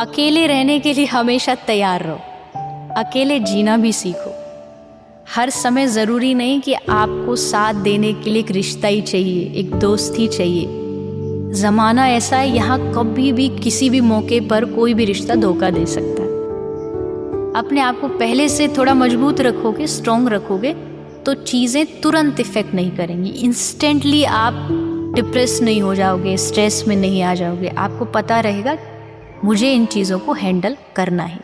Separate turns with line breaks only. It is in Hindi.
अकेले रहने के लिए हमेशा तैयार रहो, अकेले जीना भी सीखो। हर समय ज़रूरी नहीं कि आपको साथ देने के लिए एक रिश्ता ही चाहिए, एक दोस्त ही चाहिए। ज़माना ऐसा है, यहाँ कभी भी किसी भी मौके पर कोई भी रिश्ता धोखा दे सकता है। अपने आप को पहले से थोड़ा मजबूत रखोगे, स्ट्रॉन्ग रखोगे, तो चीज़ें तुरंत इफ़ेक्ट नहीं करेंगी। इंस्टेंटली आप डिप्रेस नहीं हो जाओगे, स्ट्रेस में नहीं आ जाओगे। आपको पता रहेगा मुझे इन चीज़ों को हैंडल करना है।